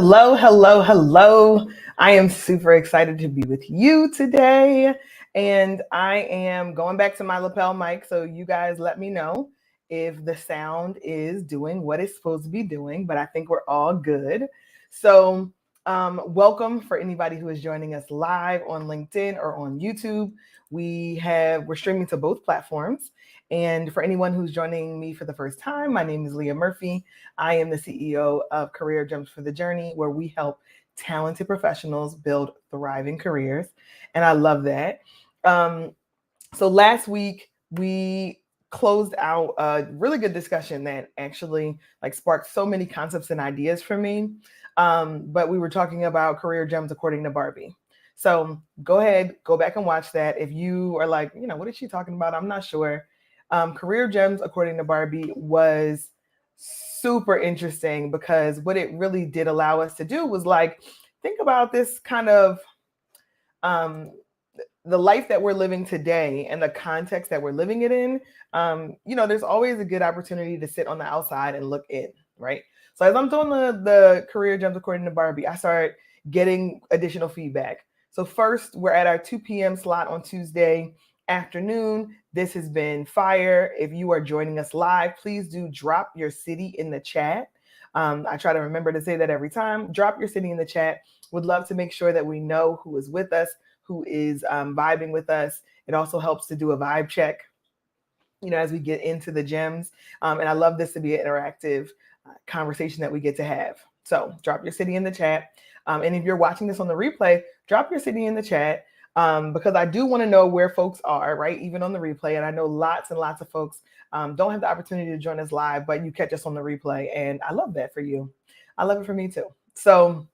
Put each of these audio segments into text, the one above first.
Hello, hello, hello. I am super excited to be with you today. And I am going back to my lapel mic. So you guys let me know if the sound is doing what it's supposed to be doing, but I think we're all good. So, welcome for anybody who is joining us live on LinkedIn or on YouTube. We're streaming to both platforms. And for anyone who's joining me for the first time, my name is Leah Murphy. I am the CEO of Career Gems for the Journey, where we help talented professionals build thriving careers. And I love that. So last week we closed out a really good discussion that actually sparked so many concepts and ideas for me. But we were talking about career gems according to Barbie. So go ahead, go back and watch that. If you are like, what is she talking about? I'm not sure. Career gems according to Barbie was super interesting because what it really did allow us to do was think about this kind of the life that we're living today and the context that we're living it in. There's always a good opportunity to sit on the outside and look in, right? So as I'm doing the career gems according to Barbie, I started getting additional feedback. So first, we're at our 2 p.m. slot on Tuesday afternoon. This has been fire. If you are joining us live, please do drop your city in the chat. I try to remember to say that every time. Drop your city in the chat. Would love to make sure that we know who is with us, who is vibing with us. It also helps to do a vibe check, as we get into the gems. And I love this to be an interactive conversation that we get to have. So drop your city in the chat. And if you're watching this on the replay, drop your city in the chat because I do want to know where folks are, right? Even on the replay. And I know lots and lots of folks don't have the opportunity to join us live, but you catch us on the replay. And I love that for you. I love it for me too. So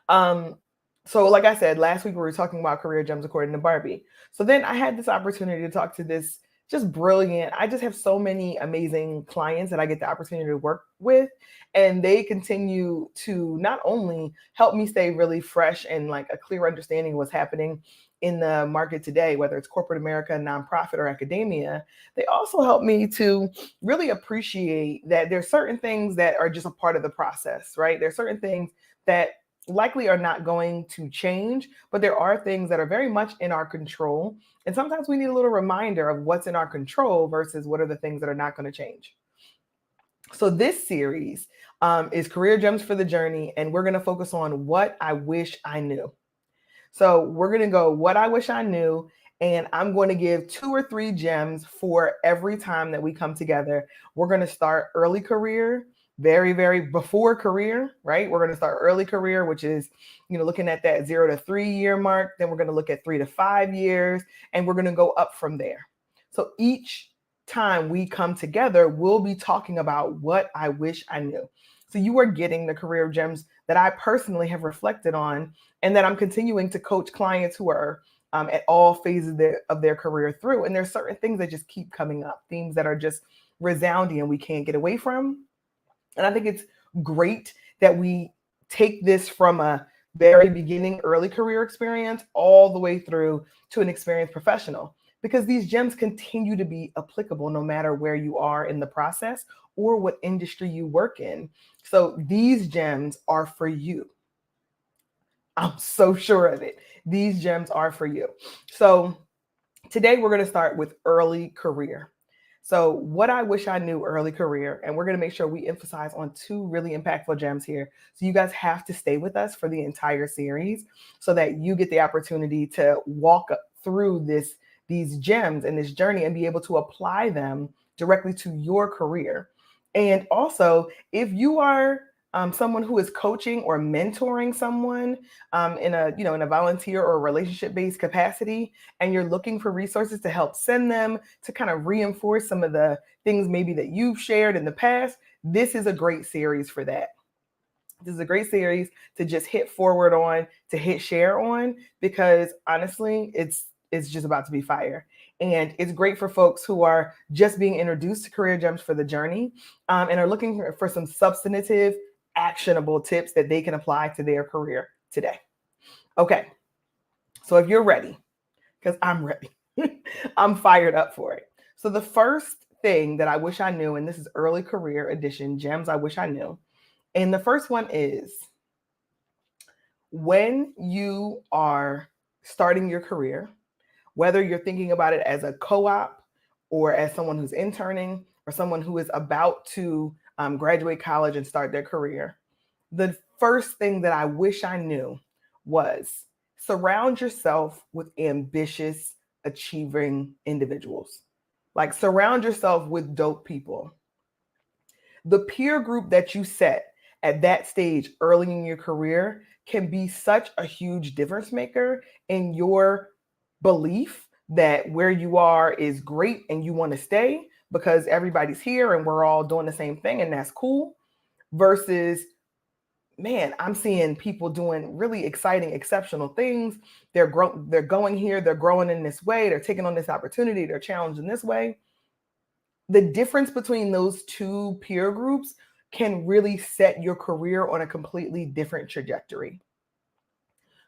like I said, last week we were talking about career gems according to Barbie. So then I had this opportunity to talk to this just brilliant. I just have so many amazing clients that I get the opportunity to work with, and they continue to not only help me stay really fresh and a clear understanding of what's happening in the market today, whether it's corporate America, nonprofit, or academia. They also help me to really appreciate that there's certain things that are just a part of the process, right? There's certain things that likely are not going to change, but there are things that are very much in our control. And sometimes we need a little reminder of what's in our control versus what are the things that are not going to change. So this series is Career Gems for the Journey, and we're going to focus on what I wish I knew. So we're going to go what I wish I knew, and I'm going to give 2 or 3 gems for every time that we come together. We're going to start early career, very, very before career, right? We're going to start early career, which is, looking at that 0 to 3 year mark. Then we're going to look at 3 to 5 years, and we're going to go up from there. So each time we come together, we'll be talking about what I wish I knew. So you are getting the career gems that I personally have reflected on, and that I'm continuing to coach clients who are at all phases of their career through. And there's certain things that just keep coming up, themes that are just resounding and we can't get away from. And I think it's great that we take this from a very beginning early career experience all the way through to an experienced professional, because these gems continue to be applicable no matter where you are in the process or what industry you work in. So these gems are for you. I'm so sure of it. These gems are for you. So today we're going to start with early career. So what I wish I knew early career, and we're going to make sure we emphasize on 2 really impactful gems here. So you guys have to stay with us for the entire series so that you get the opportunity to walk through these gems and this journey and be able to apply them directly to your career. And also, if you are someone who is coaching or mentoring someone in a volunteer or relationship-based capacity, and you're looking for resources to help send them to kind of reinforce some of the things maybe that you've shared in the past, this is a great series for that. This is a great series to just hit forward on, to hit share on, because honestly, it's just about to be fire. And it's great for folks who are just being introduced to Career Gems for the Journey and are looking for some substantive, actionable tips that they can apply to their career today. Okay, so if you're ready, because I'm ready, I'm fired up for it. So the first thing that I wish I knew, and this is early career edition, gems I wish I knew. And the first one is When you are starting your career, whether you're thinking about it as a co-op or as someone who's interning or someone who is about to graduate college and start their career, the first thing that I wish I knew was surround yourself with ambitious, achieving individuals. Like, surround yourself with dope people. The peer group that you set at that stage early in your career can be such a huge difference maker in your belief that where you are is great and you want to stay because everybody's here and we're all doing the same thing and that's cool, versus, man, I'm seeing people doing really exciting, exceptional things. They're going here, they're growing in this way, they're taking on this opportunity, they're challenged in this way. The difference between those two peer groups can really set your career on a completely different trajectory.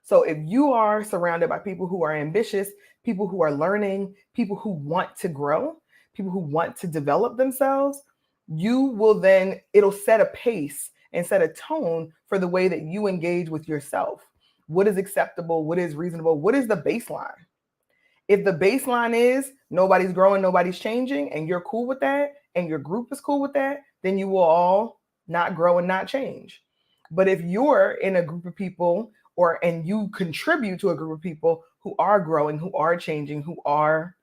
So if you are surrounded by people who are ambitious, people who are learning, people who want to grow, people who want to develop themselves, you will then, it'll set a pace and set a tone for the way that you engage with yourself. What is acceptable? What is reasonable? What is the baseline? If the baseline is nobody's growing, nobody's changing, and you're cool with that, and your group is cool with that, then you will all not grow and not change. But if you're in a group of people and you contribute to a group of people who are growing, who are changing, who are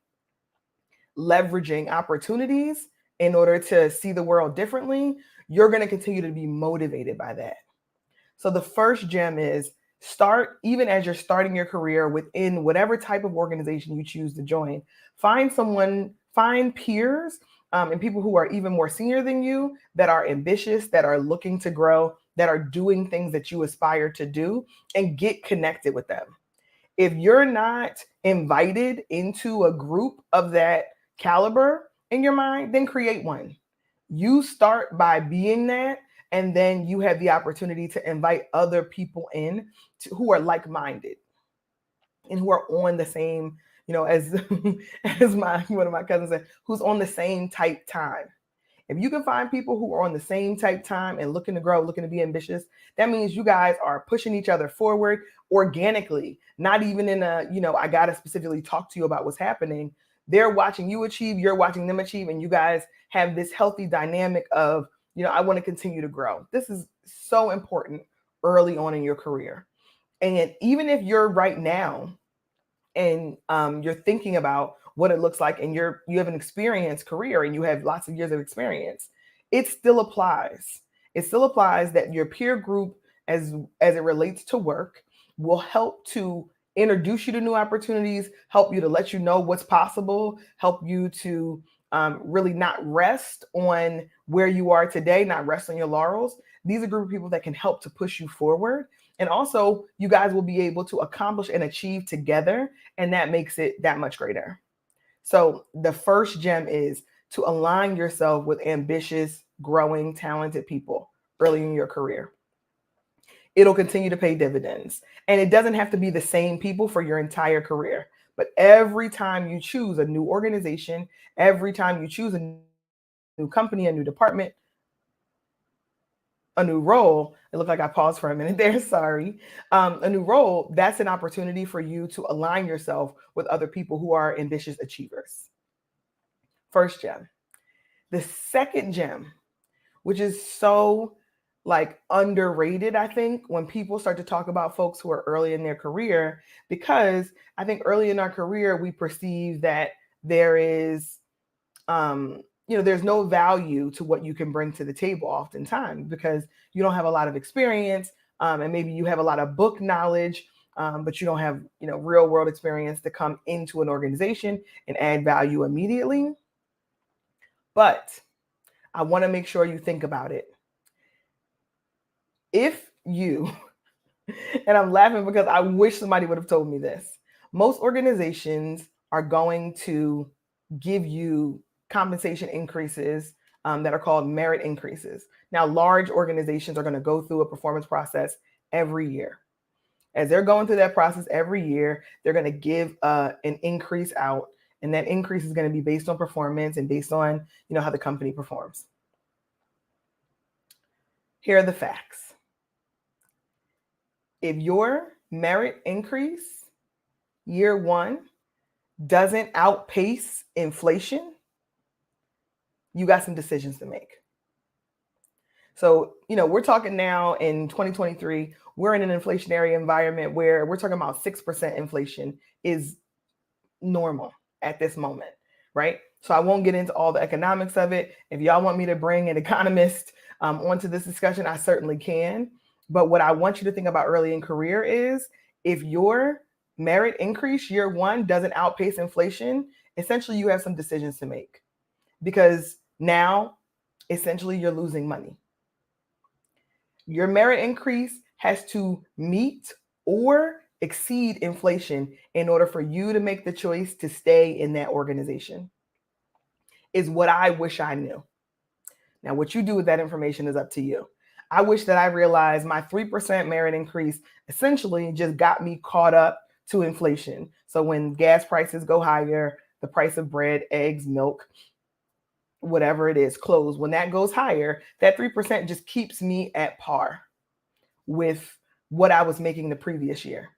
leveraging opportunities in order to see the world differently, you're going to continue to be motivated by that. So the first gem is start, even as you're starting your career within whatever type of organization you choose to join, find peers and people who are even more senior than you that are ambitious, that are looking to grow, that are doing things that you aspire to do, and get connected with them. If you're not invited into a group of that caliber in your mind, then create one. You start by being that, and then you have the opportunity to invite other people in who are like-minded and who are on the same, as as one of my cousins said, who's on the same type time. If you can find people who are on the same type time and looking to grow, looking to be ambitious, that means you guys are pushing each other forward organically, not even in a, I got to specifically talk to you about what's happening. They're watching you achieve, you're watching them achieve, and you guys have this healthy dynamic of, I want to continue to grow. This is so important early on in your career. And even if you're right now and you're thinking about what it looks like and you have an experienced career and you have lots of years of experience, it still applies. It still applies that your peer group, as it relates to work, will help to introduce you to new opportunities, help you to let you know what's possible, help you to really not rest on where you are today, not rest on your laurels. These are a group of people that can help to push you forward. And also, you guys will be able to accomplish and achieve together, and that makes it that much greater. So the first gem is to align yourself with ambitious, growing, talented people early in your career. It'll continue to pay dividends. And it doesn't have to be the same people for your entire career. But every time you choose a new organization, every time you choose a new company, a new department, a new role, it looked like I paused for a minute there, sorry. A new role, that's an opportunity for you to align yourself with other people who are ambitious achievers. First gem. The second gem, which is so underrated, I think, when people start to talk about folks who are early in their career, because I think early in our career, we perceive that there is, there's no value to what you can bring to the table oftentimes because you don't have a lot of experience and maybe you have a lot of book knowledge, but you don't have, real world experience to come into an organization and add value immediately. But I want to make sure you think about it. If you, and I'm laughing because I wish somebody would have told me this, most organizations are going to give you compensation increases that are called merit increases. Now, large organizations are going to go through a performance process every year. As they're going through that process every year, they're going to give an increase out, and that increase is going to be based on performance and based on, how the company performs. Here are the facts. If your merit increase year one doesn't outpace inflation, you got some decisions to make. So, we're talking now in 2023, we're in an inflationary environment where we're talking about 6% inflation is normal at this moment, right? So I won't get into all the economics of it. If y'all want me to bring an economist onto this discussion, I certainly can. But what I want you to think about early in career is if your merit increase year one doesn't outpace inflation, essentially you have some decisions to make, because now essentially you're losing money. Your merit increase has to meet or exceed inflation in order for you to make the choice to stay in that organization, is what I wish I knew. Now, what you do with that information is up to you. I wish that I realized my 3% merit increase essentially just got me caught up to inflation. So when gas prices go higher, the price of bread, eggs, milk, whatever it is, clothes, when that goes higher, that 3% just keeps me at par with what I was making the previous year.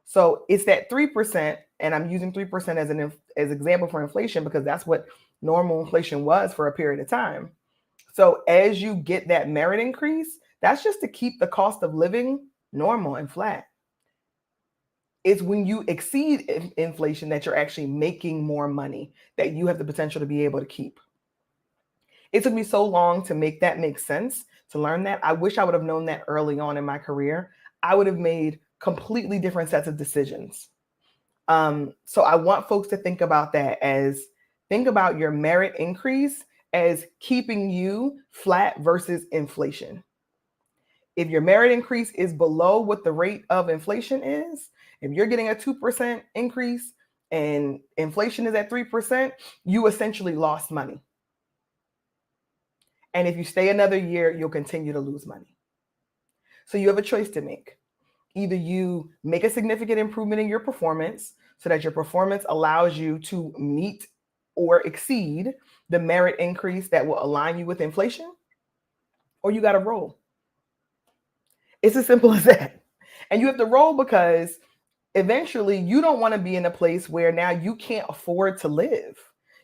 So it's that 3%, and I'm using 3% as an example for inflation because that's what normal inflation was for a period of time. So as you get that merit increase, that's just to keep the cost of living normal and flat. It's when you exceed inflation that you're actually making more money that you have the potential to be able to keep. It took me so long to make that make sense, to learn that. I wish I would have known that early on in my career. I would have made completely different sets of decisions. So I want folks to think about that as, think about your merit increase as keeping you flat versus inflation. If your merit increase is below what the rate of inflation is, if you're getting a 2% increase and inflation is at 3%, you essentially lost money. And if you stay another year, you'll continue to lose money. So you have a choice to make. Either you make a significant improvement in your performance so that your performance allows you to meet or exceed the merit increase that will align you with inflation, or you got to roll. It's as simple as that. And you have to roll because eventually you don't want to be in a place where now you can't afford to live.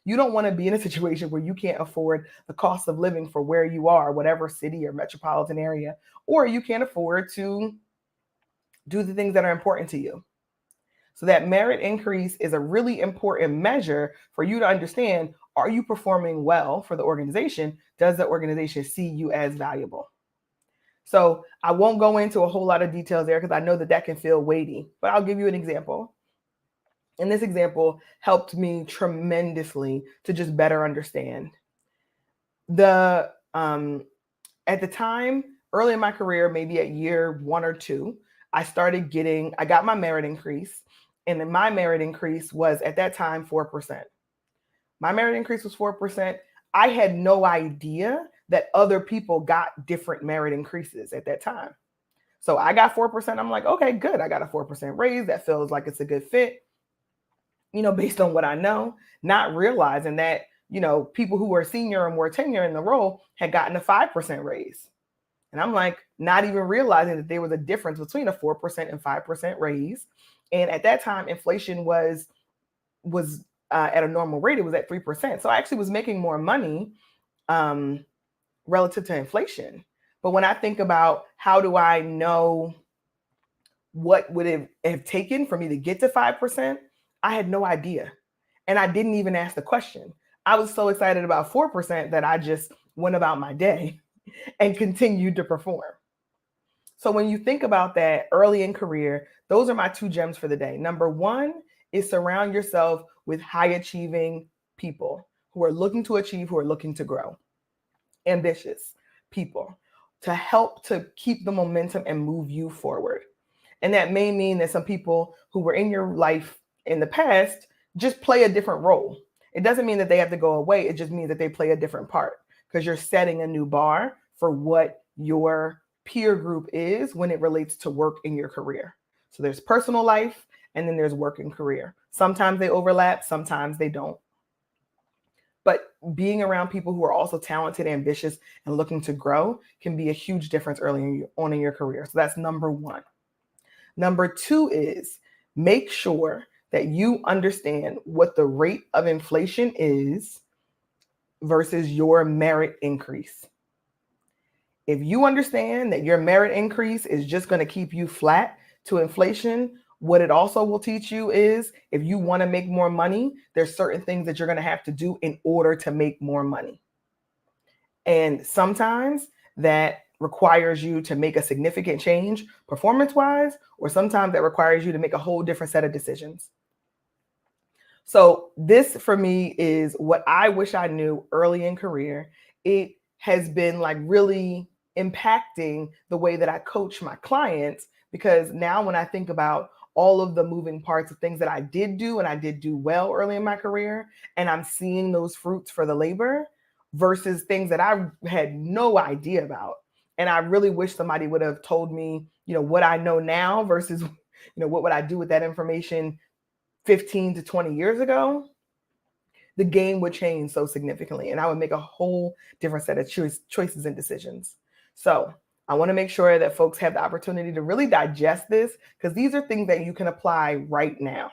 You don't want to be in a situation where you can't afford the cost of living for where you are, whatever city or metropolitan area, or you can't afford to do the things that are important to you. So that merit increase is a really important measure for you to understand, are you performing well for the organization? Does the organization see you as valuable? So I won't go into a whole lot of details there because I know that can feel weighty, but I'll give you an example. And this example helped me tremendously to just better understand. At the time, early in my career, maybe at year 1 or 2, I got my merit increase. And then my merit increase was at that time 4%. My merit increase was 4%. I had no idea that other people got different merit increases at that time. So I got 4%. I'm like, okay, good. I got a 4% raise. That feels like it's a good fit, based on what I know, not realizing that, people who were senior or more tenure in the role had gotten a 5% raise. And I'm like, not even realizing that there was a difference between a 4% and 5% raise. And at that time, inflation was at a normal rate. It was at 3%. So I actually was making more money relative to inflation. But when I think about how do I know what would it have taken for me to get to 5%, I had no idea. And I didn't even ask the question. I was so excited about 4% that I just went about my day and continued to perform. So when you think about that early in career, those are my 2 gems for the day. Number 1 is surround yourself with high achieving people who are looking to achieve, who are looking to grow. Ambitious people to help to keep the momentum and move you forward. And that may mean that some people who were in your life in the past just play a different role. It doesn't mean that they have to go away. It just means that they play a different part because you're setting a new bar for what your peer group is when it relates to work in your career. So there's personal life and then there's work and career. Sometimes they overlap, sometimes they don't. But being around people who are also talented, ambitious, and looking to grow can be a huge difference early on in your career. So that's number 1. Number two is make sure that you understand what the rate of inflation is versus your merit increase. If you understand that your merit increase is just going to keep you flat to inflation, what it also will teach you is if you want to make more money, there's certain things that you're going to have to do in order to make more money. And sometimes that requires you to make a significant change performance-wise, or sometimes that requires you to make a whole different set of decisions. So this for me is what I wish I knew early in career. It has been like really impacting the way that I coach my clients, because now when I think about all of the moving parts of things that I did do and I did do well early in my career, and I'm seeing those fruits for the labor versus things that I had no idea about. And I really wish somebody would have told me, what I know now versus, what would I do with that information 15 to 20 years ago. The game would change so significantly, and I would make a whole different set of choices and decisions. So I want to make sure that folks have the opportunity to really digest this, because these are things that you can apply right now.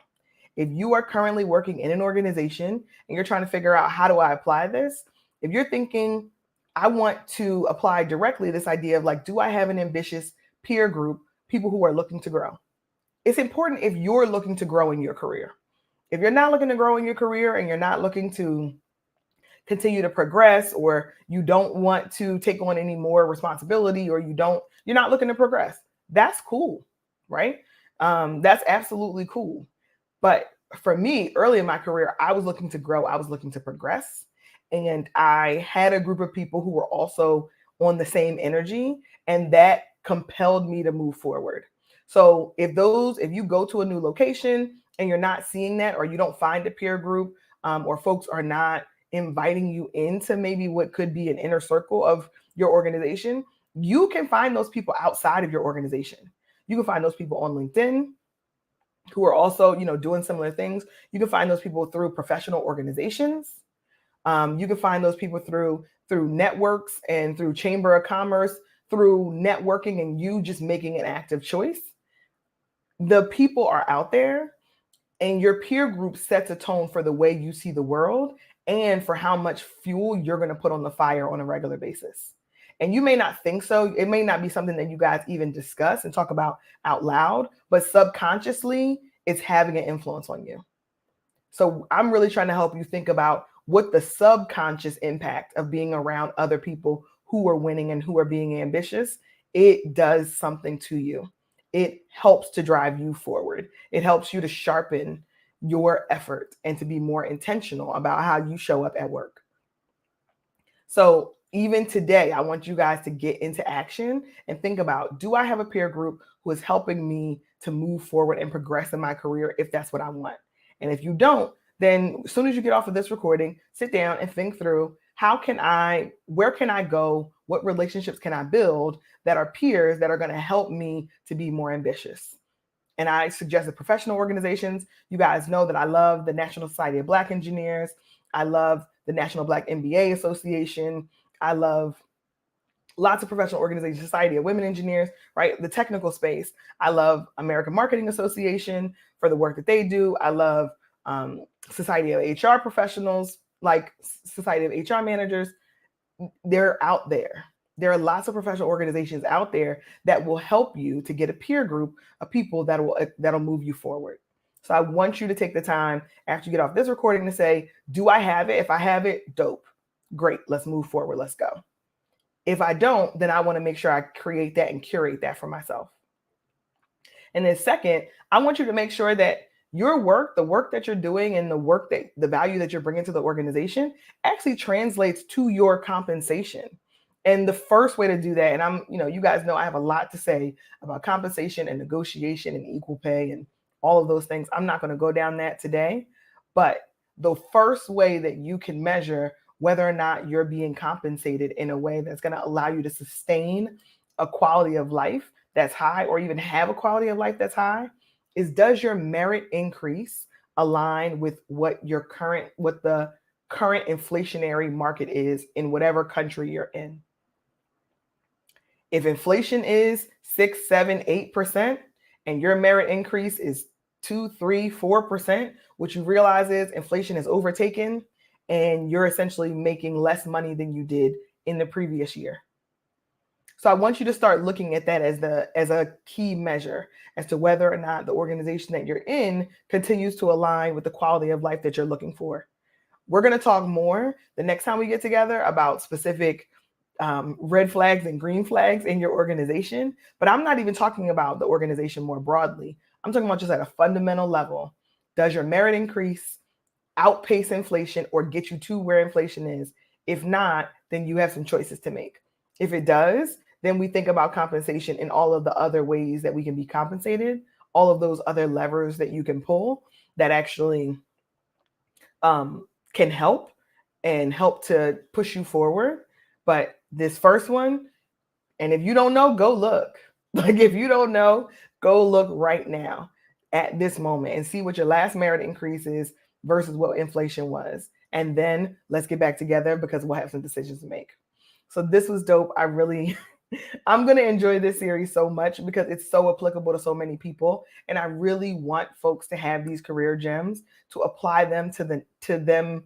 If you are currently working in an organization and you're trying to figure out, how do I apply this? If you're thinking, I want to apply directly this idea of like, do I have an ambitious peer group, people who are looking to grow? It's important if you're looking to grow in your career. If you're not looking to grow in your career and you're not looking to continue to progress, or you don't want to take on any more responsibility, or you're not looking to progress, that's cool, right? That's absolutely cool. But for me, early in my career, I was looking to grow. I was looking to progress. And I had a group of people who were also on the same energy, and that compelled me to move forward. So if you go to a new location and you're not seeing that, or you don't find a peer group, or folks are not inviting you into maybe what could be an inner circle of your organization, you can find those people outside of your organization. You can find those people on LinkedIn who are also, doing similar things. You can find those people through professional organizations. You can find those people through networks and through Chamber of Commerce, through networking, and you just making an active choice. The people are out there, and your peer group sets a tone for the way you see the world and for how much fuel you're going to put on the fire on a regular basis. And you may not think so. It may not be something that you guys even discuss and talk about out loud, but subconsciously, it's having an influence on you. So I'm really trying to help you think about what the subconscious impact of being around other people who are winning and who are being ambitious, it does something to you. It helps to drive you forward. It helps you to sharpen your effort and to be more intentional about how you show up at work. So even today, I want you guys to get into action and think about, do I have a peer group who is helping me to move forward and progress in my career if that's what I want? And if you don't, then as soon as you get off of this recording, sit down and think through, where can I go? What relationships can I build that are peers that are going to help me to be more ambitious? And I suggested professional organizations. You guys know that I love the National Society of Black Engineers. I love the National Black MBA Association. I love lots of professional organizations, Society of Women Engineers, right? The technical space. I love American Marketing Association for the work that they do. I love Society of HR Professionals, like Society of HR Managers. They're out there. There are lots of professional organizations out there that will help you to get a peer group of people that'll move you forward. So I want you to take the time after you get off this recording to say, do I have it? If I have it, dope. Great. Let's move forward. Let's go. If I don't, then I want to make sure I create that and curate that for myself. And then second, I want you to make sure that your work, the work that you're doing and the value that you're bringing to the organization actually translates to your compensation. And the first way to do that, and you guys know I have a lot to say about compensation and negotiation and equal pay and all of those things. I'm not going to go down that today, but the first way that you can measure whether or not you're being compensated in a way that's going to allow you to sustain a quality of life that's high, or even have a quality of life that's high, is, does your merit increase align with what the current inflationary market is in whatever country you're in? If inflation is 6, 7, 8%, and your merit increase is 2, 3, 4%, what you realize is inflation is overtaken and you're essentially making less money than you did in the previous year. So I want you to start looking at that as a key measure as to whether or not the organization that you're in continues to align with the quality of life that you're looking for. We're going to talk more the next time we get together about specific red flags and green flags in your organization, but I'm not even talking about the organization more broadly. I'm talking about just at a fundamental level. Does your merit increase outpace inflation or get you to where inflation is? If not, then you have some choices to make. If it does, then we think about compensation in all of the other ways that we can be compensated, all of those other levers that you can pull that actually can help and help to push you forward. But this first one, and if you don't know, go look. Like if you don't know, go look right now at this moment and see what your last merit increase is versus what inflation was. And then let's get back together because we'll have some decisions to make. So this was dope. I'm going to enjoy this series so much because it's so applicable to so many people. And I really want folks to have these career gems to apply them to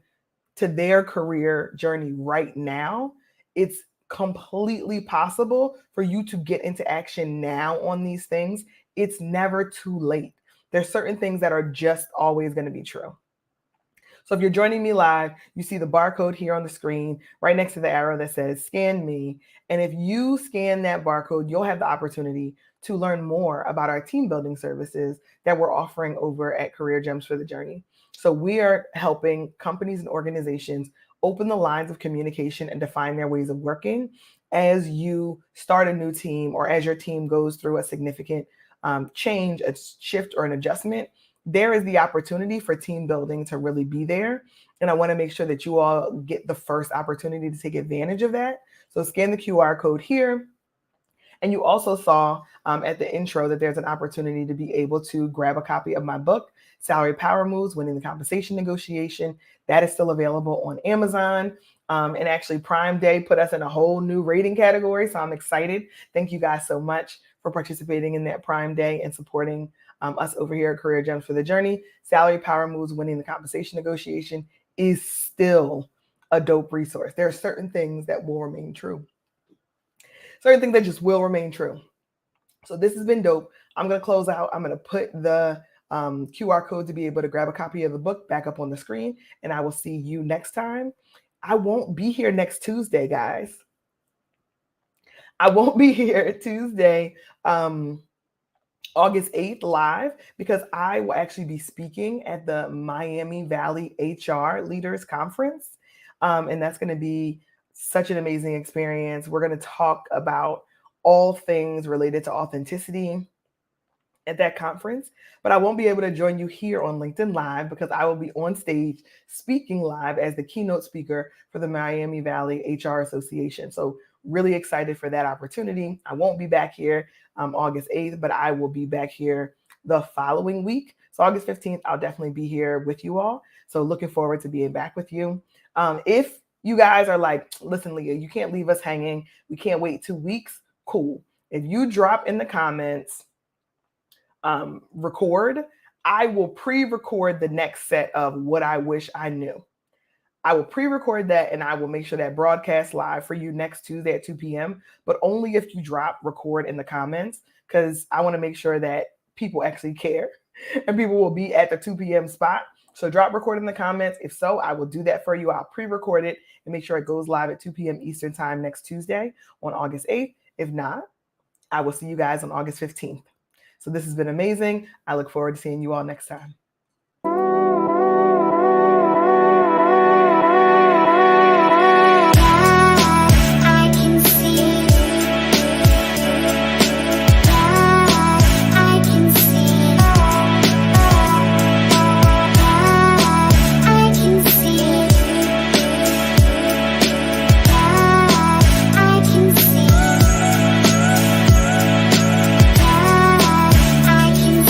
their career journey right now. It's completely possible for you to get into action now on these things. It's never too late. There's certain things that are just always going to be true. So if you're joining me live, you see the barcode here on the screen right next to the arrow that says scan me. And if you scan that barcode, you'll have the opportunity to learn more about our team building services that we're offering over at Career Gems for the Journey. So we are helping companies and organizations open the lines of communication and define their ways of working as you start a new team or as your team goes through a significant change, a shift, or an adjustment. There is the opportunity for team building to really be there. And I want to make sure that you all get the first opportunity to take advantage of that. So scan the QR code here. And you also saw at the intro that there's an opportunity to be able to grab a copy of my book, Salary Power Moves, Winning the Compensation Negotiation. That is still available on Amazon. And actually Prime Day put us in a whole new rating category. So I'm excited. Thank you guys so much for participating in that Prime Day and supporting us over here at Career Gems for the Journey. Salary Power Moves, Winning the Compensation Negotiation is still a dope resource. There are certain things that will remain true. Certain things that just will remain true. So this has been dope. I'm going to close out. I'm going to put the QR code to be able to grab a copy of the book back up on the screen, and I will see you next time. I won't be here next Tuesday, guys. I won't be here Tuesday, August 8th live because I will actually be speaking at the Miami Valley HR Leaders Conference. And that's going to be such an amazing experience. We're going to talk about all things related to authenticity at that conference, but I won't be able to join you here on LinkedIn Live because I will be on stage speaking live as the keynote speaker for the Miami Valley HR Association. So really excited for that opportunity. I won't be back here August 8th, but I will be back here the following week. So August 15th, I'll definitely be here with you all. So looking forward to being back with you. If you guys are like, listen, Leah, you can't leave us hanging. We can't wait 2 weeks. Cool. If you drop in the comments, record, I will pre-record the next set of what I wish I knew. I will pre-record that and I will make sure that broadcast live for you next Tuesday at 2 p.m. But only if you drop record in the comments, because I want to make sure that people actually care and people will be at the 2 p.m. spot. So drop record in the comments. If so, I will do that for you. I'll pre-record it and make sure it goes live at 2 p.m. Eastern time next Tuesday on August 8th. If not, I will see you guys on August 15th. So this has been amazing. I look forward to seeing you all next time.